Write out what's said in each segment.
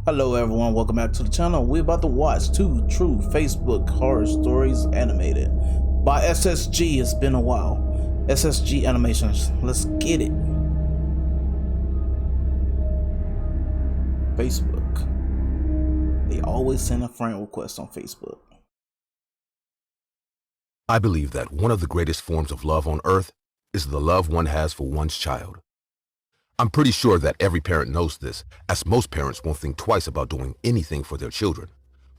Hello everyone, welcome back to the channel. We're about to watch two true Facebook horror stories animated by SSG. It's been a while. SSG Animations. Let's get it. Facebook. They always send a friend request on Facebook. I believe that one of the greatest forms of love on earth is the love one has for one's child. I'm pretty sure that every parent knows this, as most parents won't think twice about doing anything for their children.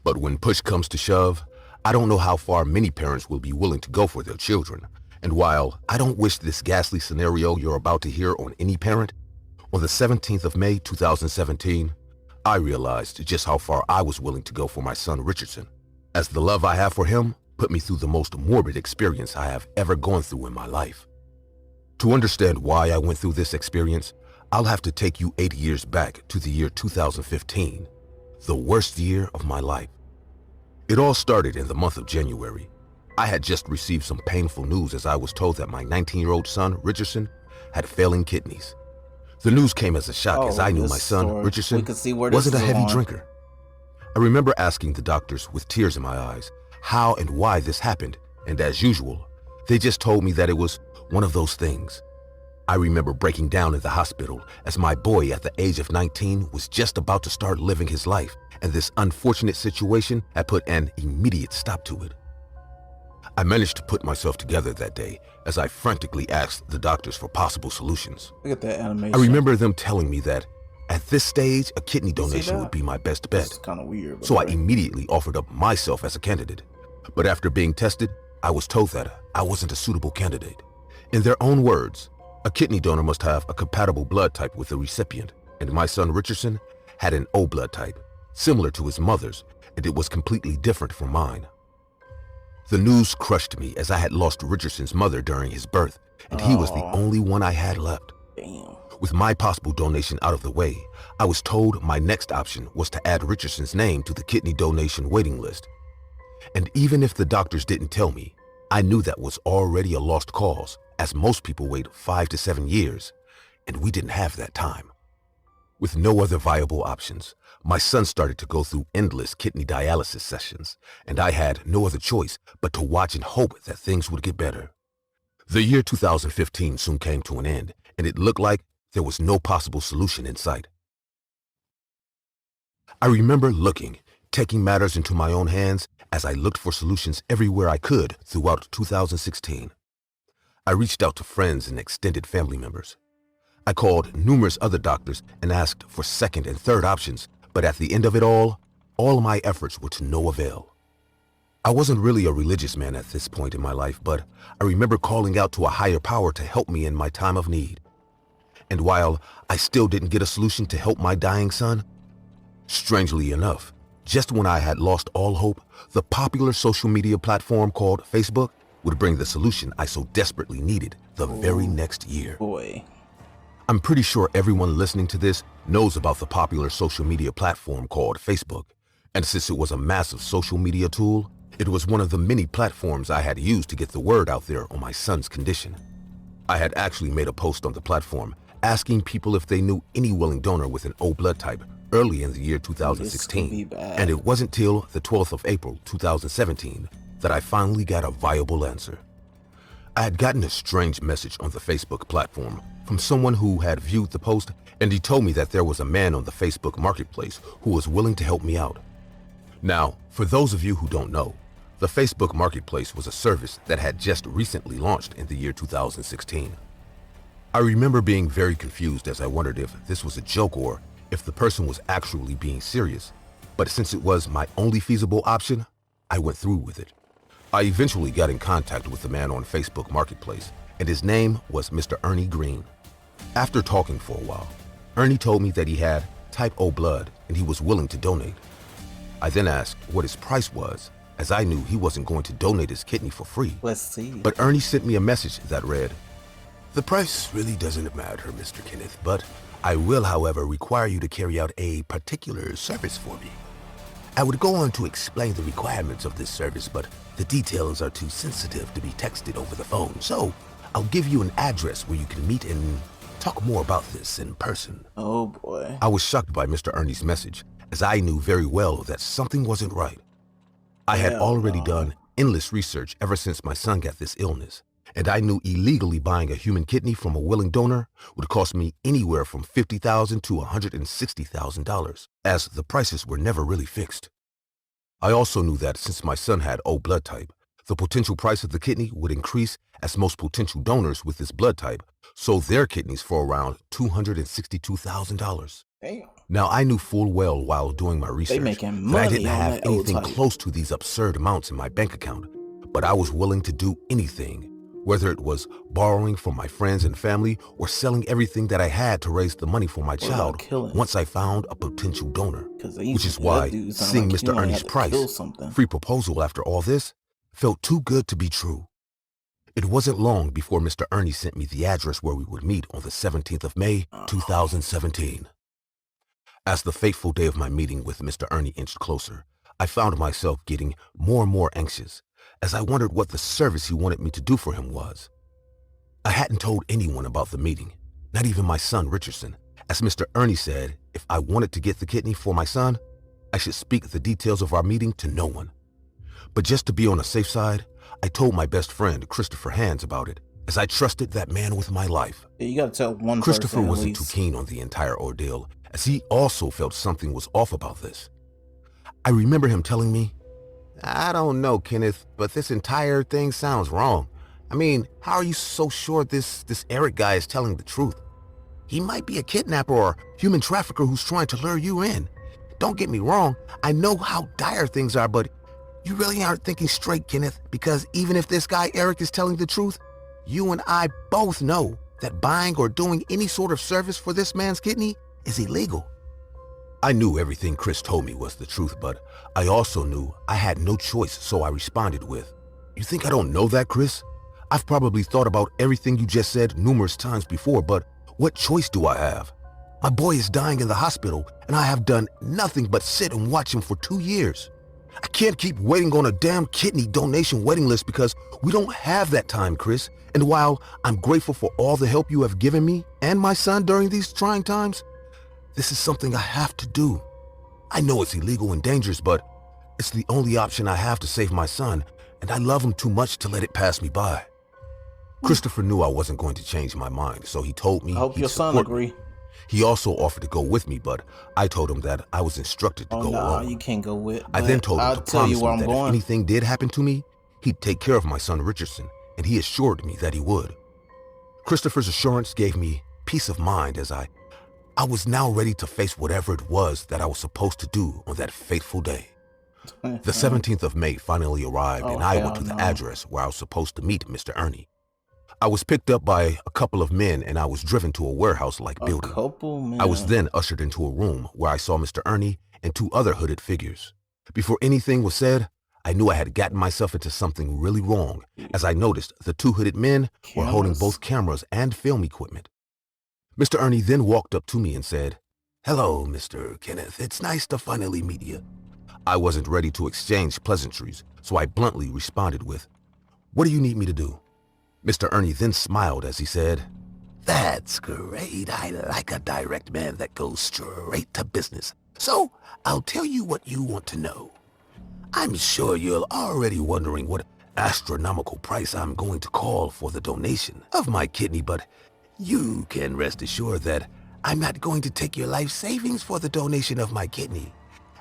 But when push comes to shove, I don't know how far many parents will be willing to go for their children. And while I don't wish this ghastly scenario you're about to hear on any parent, on the 17th of May 2017, I realized just how far I was willing to go for my son Richardson, as the love I have for him put me through the most morbid experience I have ever gone through in my life. To understand why I went through this experience, I'll have to take you 8 years back to the year 2015, the worst year of my life. It all started in the month of January. I had just received some painful news as I was told that my 19-year-old son, Richardson, had failing kidneys. The news came as a shock as I knew my son, Richardson, wasn't a heavy drinker. I remember asking the doctors with tears in my eyes how and why this happened, and as usual, they just told me that it was one of those things. I remember breaking down in the hospital as my boy at the age of 19 was just about to start living his life, and this unfortunate situation had put an immediate stop to it. I managed to put myself together that day as I frantically asked the doctors for possible solutions. Look at that animation. I remember them telling me that at this stage, a kidney donation would be my best bet. It's kind of weird. So I immediately offered up myself as a candidate. But after being tested, I was told that I wasn't a suitable candidate. In their own words, a kidney donor must have a compatible blood type with the recipient, and my son Richardson had an O blood type, similar to his mother's, and it was completely different from mine. The news crushed me as I had lost Richardson's mother during his birth, and he was the only one I had left. Damn. With my possible donation out of the way, I was told my next option was to add Richardson's name to the kidney donation waiting list. And even if the doctors didn't tell me, I knew that was already a lost cause, as most people wait 5 to 7 years, and we didn't have that time. With no other viable options, my son started to go through endless kidney dialysis sessions, and I had no other choice but to watch and hope that things would get better. The year 2015 soon came to an end, and it looked like there was no possible solution in sight. I remember taking matters into my own hands as I looked for solutions everywhere I could throughout 2016. I reached out to friends and extended family members. I called numerous other doctors and asked for second and third options, but at the end of it all my efforts were to no avail. I wasn't really a religious man at this point in my life, but I remember calling out to a higher power to help me in my time of need. And while I still didn't get a solution to help my dying son, strangely enough, just when I had lost all hope, the popular social media platform called Facebook would bring the solution I so desperately needed the very next year. Boy. I'm pretty sure everyone listening to this knows about the popular social media platform called Facebook. And since it was a massive social media tool, it was one of the many platforms I had used to get the word out there on my son's condition. I had actually made a post on the platform asking people if they knew any willing donor with an O blood type early in the year 2016, and it wasn't till the 12th of April 2017 that I finally got a viable answer. I had gotten a strange message on the Facebook platform from someone who had viewed the post, and he told me that there was a man on the Facebook marketplace who was willing to help me out. Now, for those of you who don't know, the Facebook marketplace was a service that had just recently launched in the year 2016. I remember being very confused as I wondered if this was a joke or if the person was actually being serious, but since it was my only feasible option, I went through with it. I eventually got in contact with the man on Facebook Marketplace, and his name was Mr. Ernie Green. After talking for a while, Ernie told me that he had type O blood and he was willing to donate. I then asked what his price was, as I knew he wasn't going to donate his kidney for free. Let's see. But Ernie sent me a message that read, "The price really doesn't matter, Mr. Kenneth, but I will, however, require you to carry out a particular service for me. I would go on to explain the requirements of this service, but the details are too sensitive to be texted over the phone, so I'll give you an address where you can meet and talk more about this in person." Oh boy. I was shocked by Mr. Ernie's message, as I knew very well that something wasn't right. I had Hell already no. done endless research ever since my son got this illness, and I knew illegally buying a human kidney from a willing donor would cost me anywhere from $50,000 to $160,000, as the prices were never really fixed. I also knew that since my son had O blood type, the potential price of the kidney would increase as most potential donors with this blood type sold their kidneys for around $262,000. Damn. Now, I knew full well while doing my research making that I money didn't on have that O anything type. close to these absurd amounts in my bank account, but I was willing to do anything, whether it was borrowing from my friends and family or selling everything that I had to raise the money for my child once I found a potential donor. Which is why seeing Mr. Ernie's price, free proposal after all this, felt too good to be true. It wasn't long before Mr. Ernie sent me the address where we would meet on the 17th of May, 2017. As the fateful day of my meeting with Mr. Ernie inched closer, I found myself getting more and more anxious as I wondered what the service he wanted me to do for him was. I hadn't told anyone about the meeting, not even my son Richardson, as Mr. Ernie said if I wanted to get the kidney for my son, I should speak the details of our meeting to no one. But just to be on the safe side, I told my best friend Christopher Hands about it, as I trusted that man with my life. Yeah, you gotta tell one Christopher person wasn't too keen on the entire ordeal, as he also felt something was off about this. I remember him telling me, "I don't know, Kenneth, but this entire thing sounds wrong. I mean, how are you so sure this Eric guy is telling the truth? He might be a kidnapper or human trafficker who's trying to lure you in. Don't get me wrong, I know how dire things are, but you really aren't thinking straight, Kenneth, because even if this guy Eric is telling the truth, you and I both know that buying or doing any sort of service for this man's kidney is illegal." I knew everything Chris told me was the truth, but I also knew I had no choice, so I responded with, "You think I don't know that, Chris? I've probably thought about everything you just said numerous times before, but what choice do I have? My boy is dying in the hospital, and I have done nothing but sit and watch him for 2 years. I can't keep waiting on a damn kidney donation waiting list because we don't have that time, Chris. And while I'm grateful for all the help you have given me and my son during these trying times, this is something I have to do. I know it's illegal and dangerous, but it's the only option I have to save my son, and I love him too much to let it pass me by." Christopher knew I wasn't going to change my mind, so he told me I hope he'd your son support me. agree. He also offered to go with me, but I told him that I was instructed to Oh go no, alone. you can't go with. I then told him I'll to tell promise you where me I'm that if going. anything did happen to me, he'd take care of my son Richardson, and he assured me that he would. Christopher's assurance gave me peace of mind as I was now ready to face whatever it was that I was supposed to do on that fateful day. The 17th of May finally arrived, and I went to the address where I was supposed to meet Mr. Ernie. I was picked up by a couple of men, and I was driven to a warehouse-like building. I was then ushered into a room where I saw Mr. Ernie and 2 other hooded figures. Before anything was said, I knew I had gotten myself into something really wrong, as I noticed the 2 hooded men were holding both cameras and film equipment. Mr. Ernie then walked up to me and said, "Hello, Mr. Kenneth. It's nice to finally meet you." I wasn't ready to exchange pleasantries, so I bluntly responded with, "What do you need me to do?" Mr. Ernie then smiled as he said, "That's great. I like a direct man that goes straight to business. So I'll tell you what you want to know. I'm sure you're already wondering what astronomical price I'm going to call for the donation of my kidney, but you can rest assured that I'm not going to take your life savings for the donation of my kidney.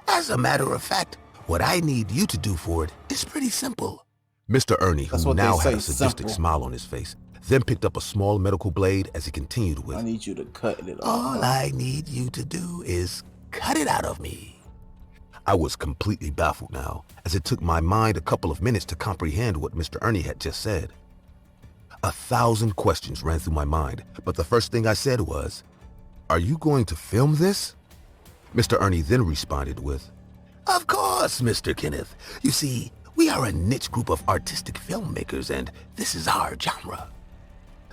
As a matter of fact, what I need you to do for it is pretty simple." Mr. Ernie, who now had a sadistic smile on his face, then picked up a small medical blade as he continued with, "I need you to cut it off. "All I need you to do is cut it out of me." I was completely baffled now, as it took my mind a couple of minutes to comprehend what Mr. Ernie had just said. 1,000 questions ran through my mind, but the first thing I said was, "Are you going to film this?" Mr. Ernie then responded with, "Of course, Mr. Kenneth. You see, we are a niche group of artistic filmmakers, and this is our genre.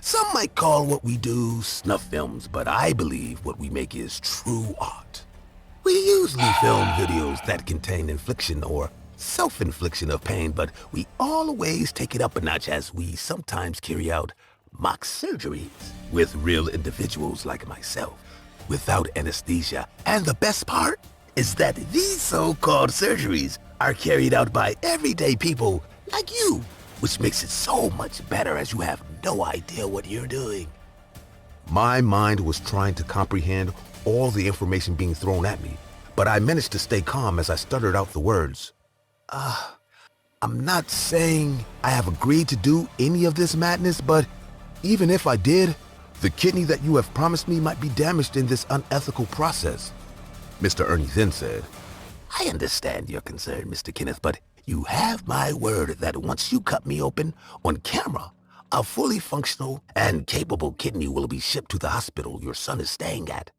Some might call what we do snuff films, but I believe what we make is true art. We usually film videos that contain infliction or self-infliction of pain, but we always take it up a notch as we sometimes carry out mock surgeries with real individuals like myself, without anesthesia. And the best part is that these so-called surgeries are carried out by everyday people like you, which makes it so much better as you have no idea what you're doing. My mind was trying to comprehend all the information being thrown at me, but I managed to stay calm as I stuttered out the words. I'm not saying I have agreed to do any of this madness, but even if I did, the kidney that you have promised me might be damaged in this unethical process. Mr. Ernie then said, I understand your concern, Mr. Kenneth, but you have my word that once you cut me open on camera, a fully functional and capable kidney will be shipped to the hospital your son is staying at.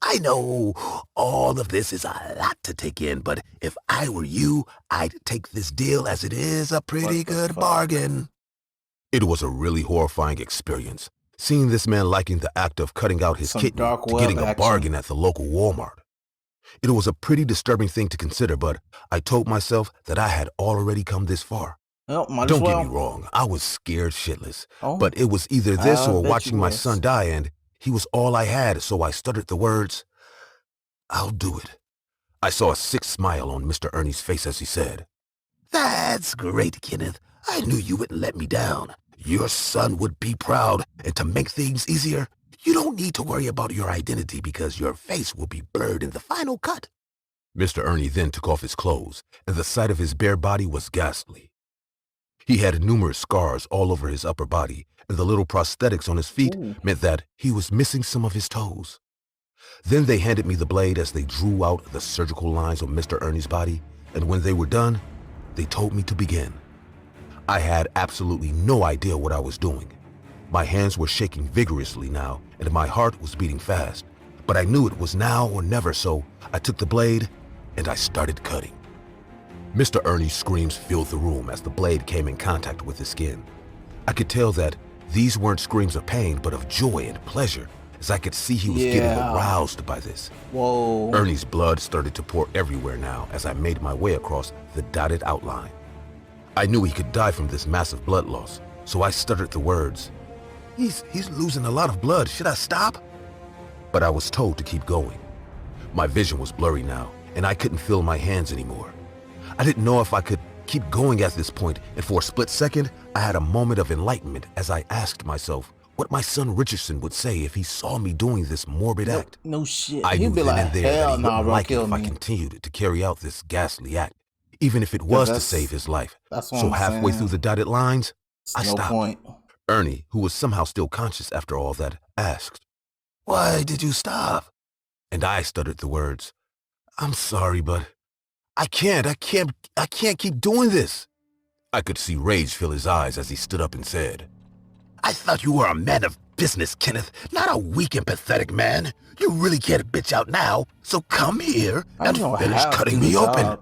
I know all of this is a lot to take in, but if I were you, I'd take this deal as it is a pretty good bargain. It was a really horrifying experience, seeing this man liking the act of cutting out his kidney to getting a bargain at the local Walmart. It was a pretty disturbing thing to consider, but I told myself that I had already come this far. Well, Don't get me wrong, I was scared shitless, but it was either this or watching my son die, and he was all I had, so I stuttered the words, I'll do it. I saw a sick smile on Mr. Ernie's face as he said, That's great, Kenneth. I knew you wouldn't let me down. Your son would be proud, and to make things easier, you don't need to worry about your identity because your face will be blurred in the final cut. Mr. Ernie then took off his clothes, and the sight of his bare body was ghastly. He had numerous scars all over his upper body, and the little prosthetics on his feet meant that he was missing some of his toes. Then they handed me the blade as they drew out the surgical lines on Mr. Ernie's body, and when they were done, they told me to begin. I had absolutely no idea what I was doing. My hands were shaking vigorously now, and my heart was beating fast, but I knew it was now or never, so I took the blade and I started cutting. Mr. Ernie's screams filled the room as the blade came in contact with his skin. I could tell that these weren't screams of pain, but of joy and pleasure, as I could see he was getting aroused by this. Whoa. Ernie's blood started to pour everywhere now as I made my way across the dotted outline. I knew he could die from this massive blood loss, so I stuttered the words, He's losing a lot of blood. Should I stop? But I was told to keep going. My vision was blurry now, and I couldn't feel my hands anymore. I didn't know if I could keep going at this point, and for a split second, I had a moment of enlightenment as I asked myself what my son Richardson would say if he saw me doing this morbid act. No shit. I knew then and there that he wouldn't like it if I me. continued to carry out this ghastly act, even if it was to save his life. So halfway through the dotted lines, I stopped. Ernie, who was somehow still conscious after all that, asked, Why did you stop? And I stuttered the words, I'm sorry, but I can't keep doing this. I could see rage fill his eyes as he stood up and said, I thought you were a man of business, Kenneth, not a weak and pathetic man. You really can't bitch out now, so come here and finish cutting me open.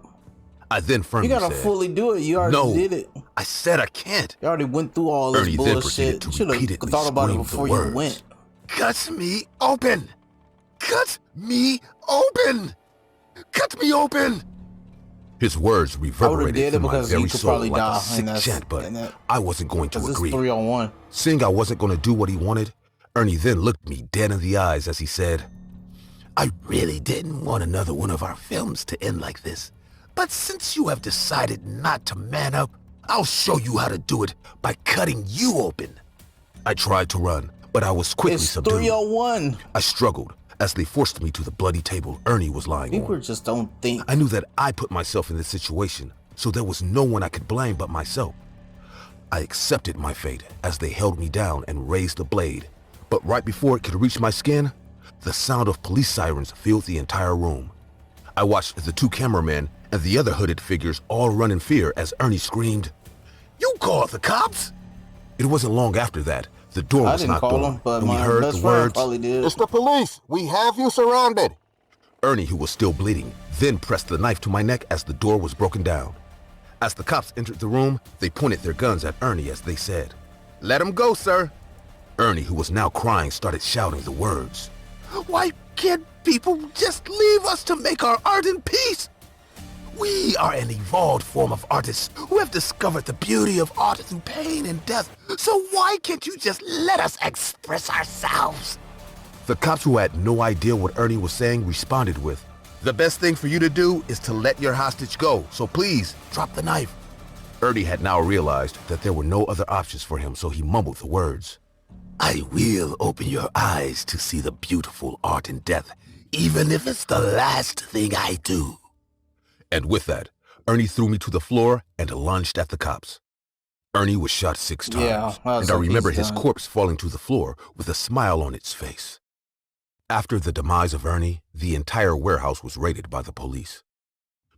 I then firmly said, You gotta fully do it. You already did it. I said I can't. You already went through all this Ernie bullshit. then proceeded to repeatedly thought about it scream before the words, you went. Cut me open! Cut me open! Cut me open! His words reverberated through my very soul like die, a sick chant, but I wasn't going to agree. 3-on-1. Seeing I wasn't going to do what he wanted, Ernie then looked me dead in the eyes as he said, I really didn't want another one of our films to end like this. But since you have decided not to man up, I'll show you how to do it by cutting you open. I tried to run, but I was quickly subdued. It's 3-on-1. I struggled as they forced me to the bloody table Ernie was lying on. People just don't think. I knew that I put myself in this situation, so there was no one I could blame but myself. I accepted my fate as they held me down and raised the blade, but right before it could reach my skin, the sound of police sirens filled the entire room. I watched the two cameramen and the other hooded figures all run in fear as Ernie screamed, You called the cops? It wasn't long after that. The door was knocked on, and we heard the words, It's the police. We have you surrounded. Ernie, who was still bleeding, then pressed the knife to my neck as the door was broken down. As the cops entered the room, they pointed their guns at Ernie as they said, Let him go, sir. Ernie, who was now crying, started shouting the words, Why can't people just leave us to make our art in peace? We are an evolved form of artists who have discovered the beauty of art through pain and death. So why can't you just let us express ourselves? The cops, who had no idea what Ernie was saying, responded with, The best thing for you to do is to let your hostage go, so please, drop the knife. Ernie had now realized that there were no other options for him, so he mumbled the words. I will open your eyes to see the beautiful art in death, even if it's the last thing I do. And with that, Ernie threw me to the floor and lunged at the cops. Ernie was shot 6 times, Yeah, and I remember his corpse falling to the floor with a smile on its face. After the demise of Ernie, the entire warehouse was raided by the police.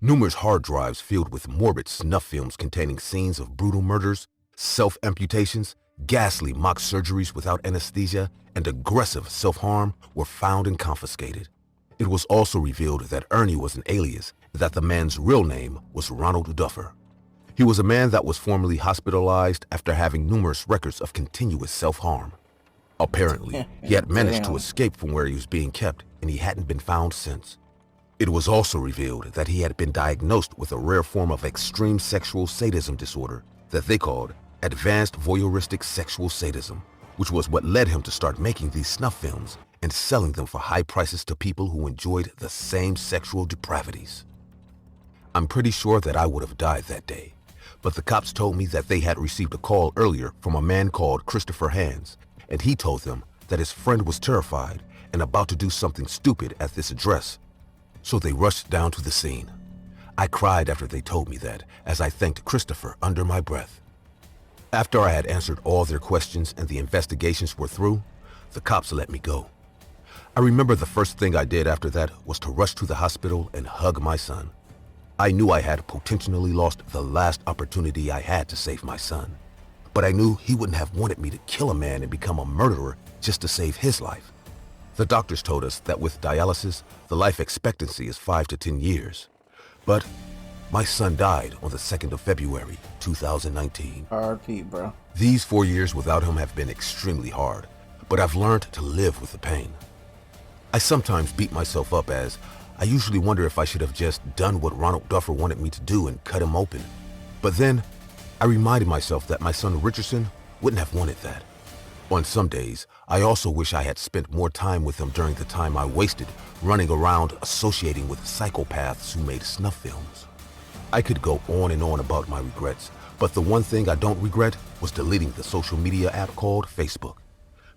Numerous hard drives filled with morbid snuff films containing scenes of brutal murders, self-amputations, ghastly mock surgeries without anesthesia, and aggressive self-harm were found and confiscated. It was also revealed that Ernie was an alias and that the man's real name was Ronald Duffer. He was a man that was formerly hospitalized after having numerous records of continuous self-harm. Apparently, he had managed to escape from where he was being kept, and he hadn't been found since. It was also revealed that he had been diagnosed with a rare form of extreme sexual sadism disorder that they called advanced voyeuristic sexual sadism, which was what led him to start making these snuff films and selling them for high prices to people who enjoyed the same sexual depravities. I'm pretty sure that I would have died that day, but the cops told me that they had received a call earlier from a man called Christopher Hands, and he told them that his friend was terrified and about to do something stupid at this address. So they rushed down to the scene. I cried after they told me that, as I thanked Christopher under my breath. After I had answered all their questions and the investigations were through, the cops let me go. I remember the first thing I did after that was to rush to the hospital and hug my son. I knew I had potentially lost the last opportunity I had to save my son. But I knew he wouldn't have wanted me to kill a man and become a murderer just to save his life. The doctors told us that with dialysis, the life expectancy is 5 to 10 years. But my son died on the 2nd of February, 2019. R.I.P., bro. These 4 years without him have been extremely hard, but I've learned to live with the pain. I sometimes beat myself up as I usually wonder if I should have just done what Ronald Duffer wanted me to do and cut him open. But then, I reminded myself that my son Richardson wouldn't have wanted that. On some days, I also wish I had spent more time with him during the time I wasted running around associating with psychopaths who made snuff films. I could go on and on about my regrets, but the one thing I don't regret was deleting the social media app called Facebook.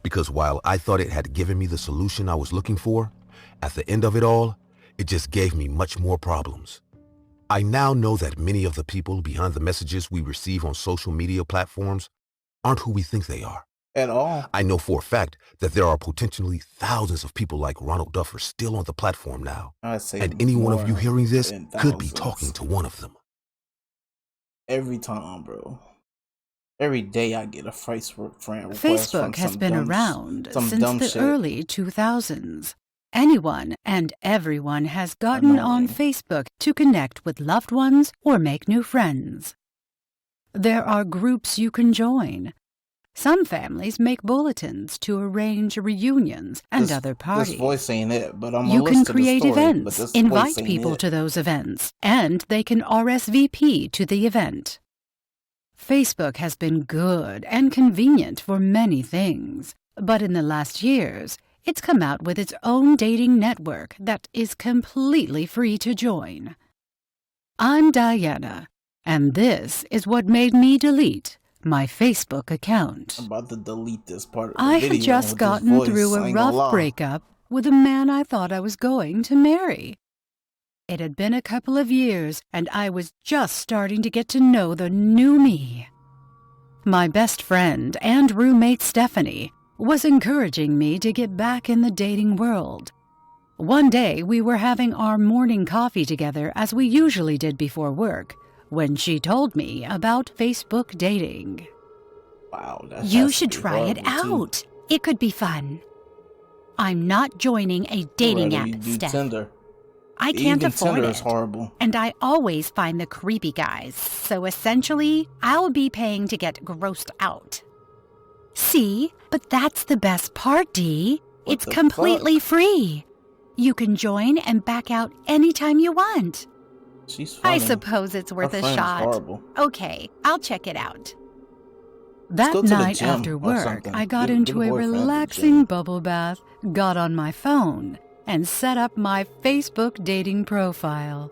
Because while I thought it had given me the solution I was looking for, at the end of it all, it just gave me much more problems. I now know that many of the people behind the messages we receive on social media platforms aren't who we think they are. At all. I know for a fact that there are potentially thousands of people like Ronald Duffer still on the platform now. And any one of you hearing this could be talking to one of them. Every time, bro. Every day I get a Facebook friend request. Facebook has been around since the early 2000s. Anyone and everyone has gotten on Facebook to connect with loved ones or make new friends. There are groups you can join. Some families make bulletins to arrange reunions and other parties. This voice ain't it, but you can create events, invite people to those events, and they can RSVP to the event. Facebook has been good and convenient for many things, but in the last years, it's come out with its own dating network that is completely free to join. I'm Diana, and this is what made me delete my Facebook account. I'm about to delete this part of the I video had just with gotten this voice. through I a ain't gonna rough lie. breakup with a man I thought I was going to marry. It had been a couple of years, and I was just starting to get to know the new me. My best friend and roommate Stephanie was encouraging me to get back in the dating world. One day, we were having our morning coffee together as we usually did before work, when she told me about Facebook dating. Wow, that You should try it out. It could be fun. I'm not joining a dating app, Steph. Tinder. I can't Even afford Tinder it. is horrible. And I always find the creepy guys, so essentially, I'll be paying to get grossed out. See? But that's the best part, Dee. What It's the completely free. You can join and back out anytime you want. She's funny. I suppose it's worth Her a friend is shot. horrible. Okay, I'll check it out. go That to the night gym after or work, something. I got Get a into a boyfriend at the relaxing gym. bubble bath, got on my phone, and set up my Facebook dating profile.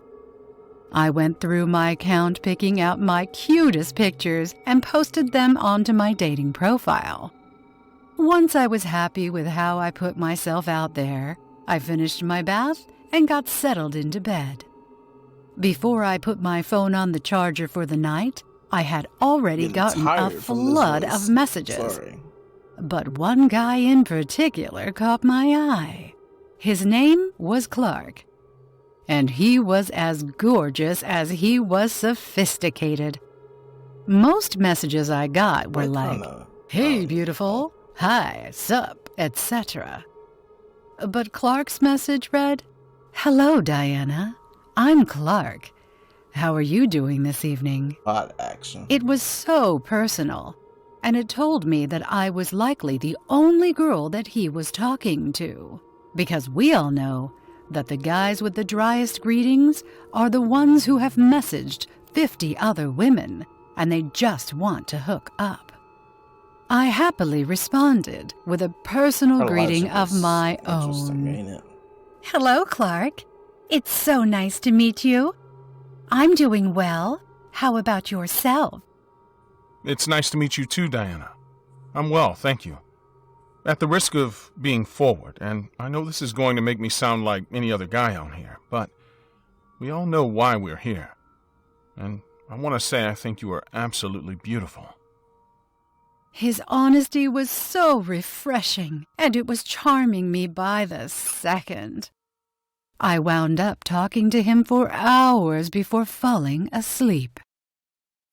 I went through my account picking out my cutest pictures and posted them onto my dating profile. Once I was happy with how I put myself out there, I finished my bath and got settled into bed. Before I put my phone on the charger for the night, I had already gotten a flood of messages. Sorry. But one guy in particular caught my eye. His name was Clark, and he was as gorgeous as he was sophisticated. Most messages I got were like, "Hey, beautiful," "Hi," "Sup," etc. But Clark's message read, "Hello, Diana. I'm Clark. How are you doing this evening?" Hot action. It was so personal, and it told me that I was likely the only girl that he was talking to, because we all know that the guys with the driest greetings are the ones who have messaged 50 other women, and they just want to hook up. I happily responded with a personal greeting of my Interesting, own. ain't it? "Hello, Clark. It's so nice to meet you. I'm doing well. How about yourself?" It's nice to meet you too, Diana. I'm well, thank you. At the risk of being forward, and I know this is going to make me sound like any other guy on here, but we all know why we're here. And I want to say I think you are absolutely beautiful. His honesty was so refreshing, and it was charming me by the second. I wound up talking to him for hours before falling asleep.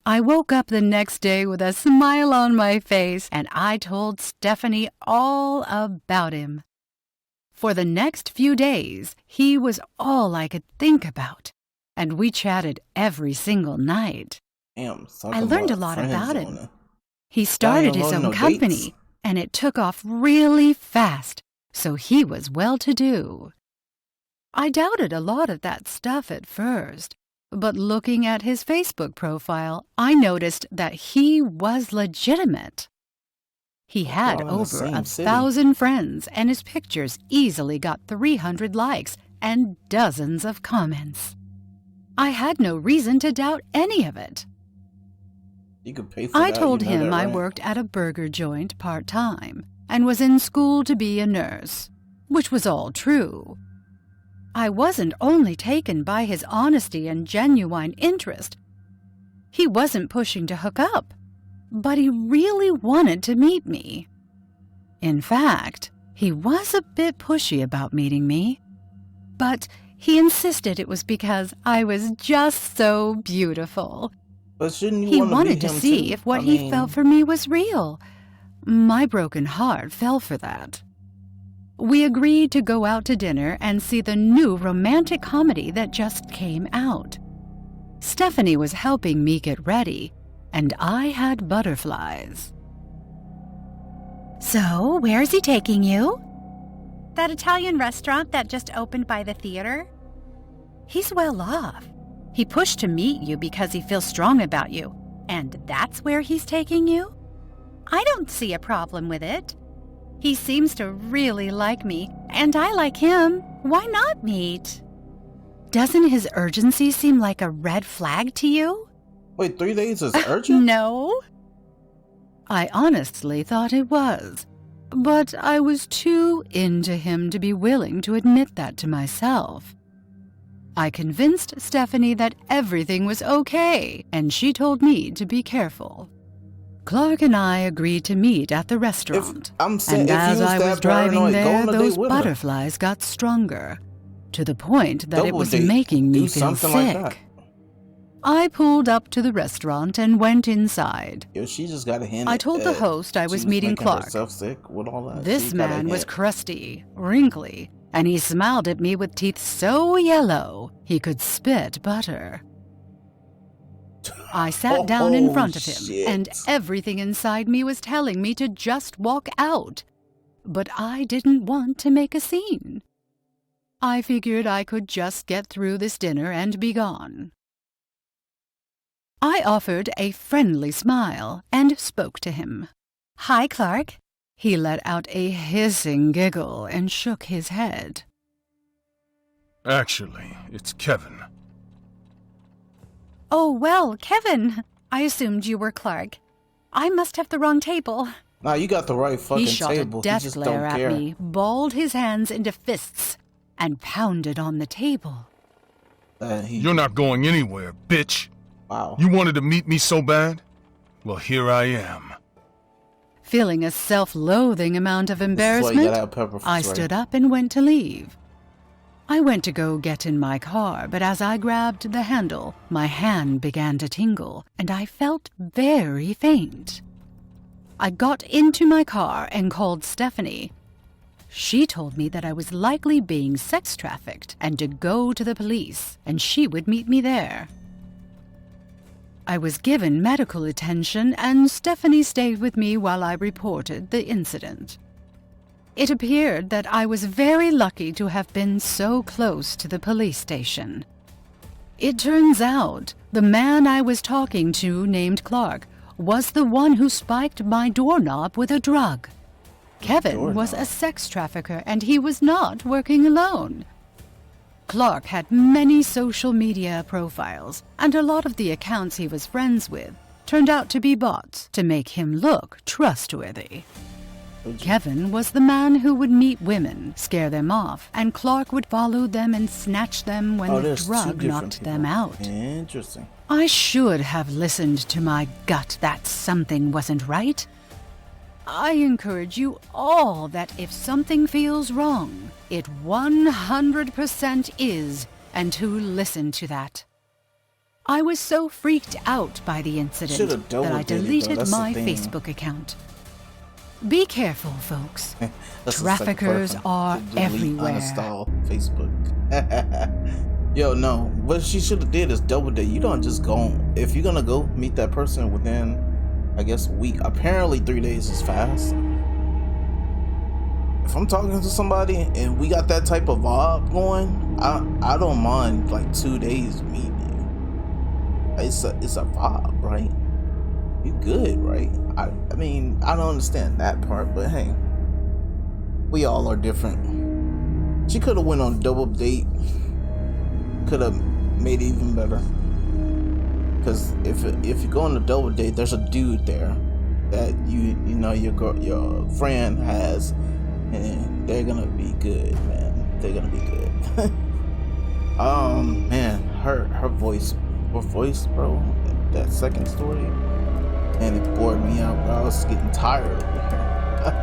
I woke up the next day with a smile on my face, and I told Stephanie all about him. For the next few days, he was all I could think about, and we chatted every single night. Damn, I learned a lot about him. He started his own company, and it took off really fast, so he was well-to-do. I doubted a lot of that stuff at first, but looking at his Facebook profile, I noticed that he was legitimate. He had all in the over same city. 1,000 friends, and his pictures easily got 300 likes and dozens of comments. I had no reason to doubt any of it. You could pay for I that, told you know him that, I right? worked at a burger joint part-time and was in school to be a nurse, which was all true. I wasn't only taken by his honesty and genuine interest. He wasn't pushing to hook up, but he really wanted to meet me. In fact, he was a bit pushy about meeting me, but he insisted it was because I was just so beautiful. But shouldn't you He want wanted meet to him see too? if what I he mean, felt for me was real. My broken heart fell for that. We agreed to go out to dinner and see the new romantic comedy that just came out. Stephanie was helping me get ready, and I had butterflies. "So, where's he taking you?" "That Italian restaurant that just opened by the theater." "He's well off. He pushed to meet you because he feels strong about you, and that's where he's taking you?" "I don't see a problem with it. He seems to really like me, and I like him. Why not meet?" "Doesn't his urgency seem like a red flag to you?" Wait, 3 days is urgent? No. I honestly thought it was, but I was too into him to be willing to admit that to myself. I convinced Stephanie that everything was okay, and she told me to be careful. Clark and I agreed to meet at the restaurant, I'm saying, and if you as was I that was driving paranoid, go there, on a date those with her. butterflies got stronger, to the point that it Double was date. making me Do feel something sick. like that. I pulled up to the restaurant and went inside. Yo, she just got a hint. I told the host I was meeting making Clark. herself sick with all that. This She got a man was hint. crusty, wrinkly, and he smiled at me with teeth so yellow he could spit butter. I sat down in front of him, shit. and everything inside me was telling me to just walk out. But I didn't want to make a scene. I figured I could just get through this dinner and be gone. I offered a friendly smile and spoke to him. "Hi, Clark." He let out a hissing giggle and shook his head. Actually, it's Kevin. Oh, well, Kevin. I assumed you were Clark. I must have the wrong table. Nah, you got the right fucking He shot table. a death just glare don't at care. me, balled his hands into fists, and pounded on the table. You're not going anywhere, bitch. Wow. You wanted to meet me so bad? Well, here I am. Feeling a self-loathing amount of This is why you embarrassment, gotta have pepper I spray. stood up and went to leave. I went to go get in my car, but as I grabbed the handle, my hand began to tingle, and I felt very faint. I got into my car and called Stephanie. She told me that I was likely being sex trafficked and to go to the police, and she would meet me there. I was given medical attention, and Stephanie stayed with me while I reported the incident. It appeared that I was very lucky to have been so close to the police station. It turns out the man I was talking to, named Clark, was the one who spiked my doorknob with a drug. Kevin was a sex trafficker, and he was not working alone. Clark had many social media profiles, and a lot of the accounts he was friends with turned out to be bots to make him look trustworthy. Kevin was the man who would meet women, scare them off, and Clark would follow them and snatch them when the there's two drug different knocked people. them out. Interesting. I should have listened to my gut that something wasn't right. I encourage you all that if something feels wrong, it 100% is, and to listen to that. I was so freaked out by the incident Should've that I double-dated, though. deleted That's the my thing. Facebook account. Be careful, folks. That's the second Traffickers person are to delete, everywhere. Uninstall Facebook. Yo, no. What she should have did is double date. You don't just go. If you're gonna go meet that person within, I guess, a week. Apparently, 3 days is fast. If I'm talking to somebody and we got that type of vibe going, I don't mind like 2 days meeting you. It's a vibe, right? You good, right? I mean, I don't understand that part, but hey, we all are different. She could have went on a double date. Could have made it even better. Because if you go on a double date, there's a dude there that you know your friend has, and they're gonna be good, man. They're gonna be good. Man, her voice, bro. That second story. And it bored me out, bro. I was getting tired over here.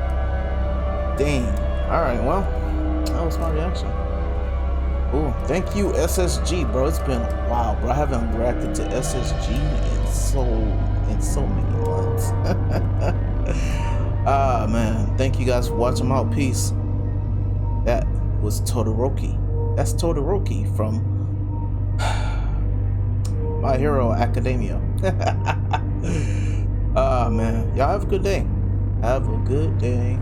Dang. Alright, well, that was my reaction. Oh, thank you, SSG, bro. It's been a while, bro. I haven't reacted to SSG in so many months. Man. Thank you guys for watching. I'm out. Peace. That was Todoroki. That's Todoroki from My Hero Academia. Man, y'all have a good day. Have a good day.